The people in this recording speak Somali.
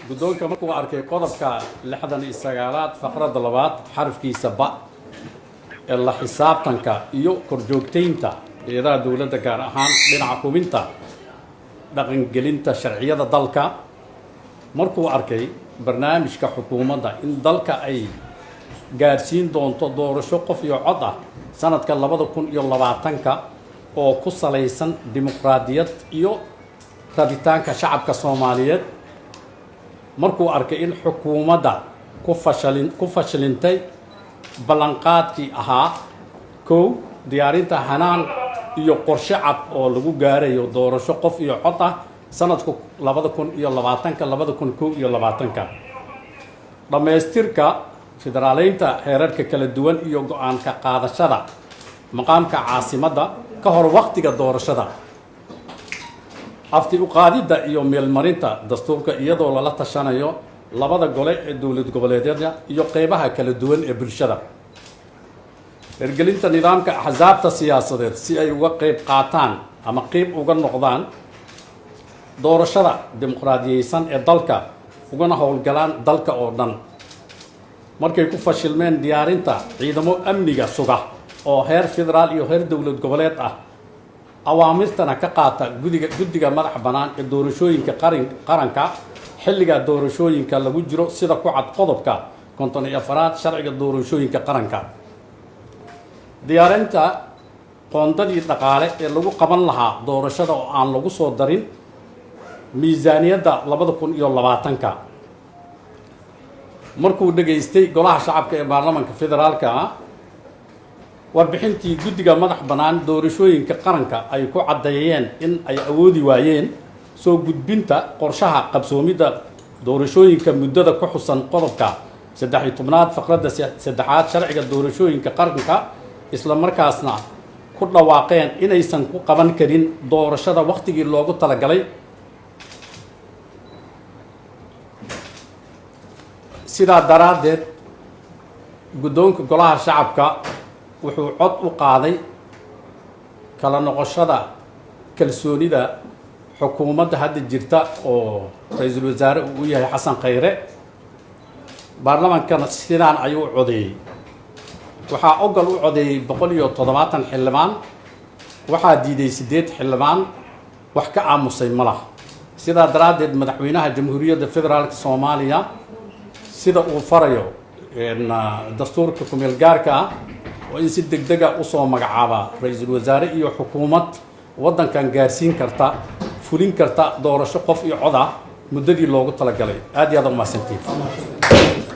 guddoonka markuu arkay qodobka 69aad faqradda 2 xarafkiisa ba ee la xisaabtanka iyo korjoogteynta hay'adaha dawladda gaar ahaan dhinaca hubinta dhaqangelinta sharciyada dalka markuu arkay barnaamijka xukuumadda in dalka ay gaarsiin doonto doorasho qof iyo cod ah sanadka 2020 oo ku salaysan dimuqraadiyad iyo rabitaanka shacabka Soomaaliyeed markuu arkay in xukuumadda ku fashilintay ballanqaadkii ahaa diyaarinta hanaan iyo qorshe cad oo lagu gaarayo doorasho qof iyo cod ah sanadku 2020 dhamaystirka federaaleynta heerarka kala duwan iyo go'aanka qaadashada maqaamka caasimadda ka hor waqtiga doorashada afti u qaadida iyo meelmarinta dastuurka iyadoo lala tashanayo labada gole ee dawlad goboleedyada iyo qeybaha kala duwan ee bulshada hirgelinta nidaamka axsaabta siyaasadeed si ay uga qeyb qaataan ama qeyb uga noqdaan doorashada dimuqraadiyeysan ee dalka ugana howlgalaan dalka oo dhan markay ku fashilmeen diyaarinta ciidamo amniga suga oo heer federaal iyo heer dawlad goboleed ah awaamirtana ka qaata guddiga madax bannaan ee doorashooyinka qaranka xilliga doorashooyinka lagu jiro sida ku cad qodobka 54aad sharciga doorashooyinka qaranka diyaarinta qoondadii dhaqaale ee lagu qaban lahaa doorashada oo aan lagu soo darin miisaaniyadda 2020 markuu dhageystay golaha shacabka ee baarlamaanka federaalka warbixintii guddiga madax bannaan doorashooyinka qaranka ay ku caddeeyeen in ay awoodi waayeen soo gudbinta qorshaha qabsoomidda doorashooyinka muddada ku xusan qodobka 13aad faqradda 3aad sharciga doorashooyinka qaranka isla markaasna ku dhawaaqeen inaysan ku qaban karin doorashada waqtigii loogu talagalay sidaa daraaddeed guddoonka golaha shacabka wuxuu cod u qaaday kala noqoshada kalsoonida xukuumadda hadda jirta oo ra'iisul wasaare uu yahay xasan khayre baarlamaankana sidaan ayuu codeeyay waxaa ogol u codeeyay 170 xildhibaan waxaa diiday 8 xildhibaan wax ka aamusay malaha sidaa daraaddeed madaxweynaha jamhuuriyadda federaalka Soomaaliya sida uu farayo dastuurka kumeel gaarka ah oo in si degdeg ah u soo magacaaba ra'iisul wasaare iyo xukuumad waddankan gaarsiin karta fulin karta doorasho qof iyo cod ah muddadii loogu talagalay aad iyo aad u mahadsantihiin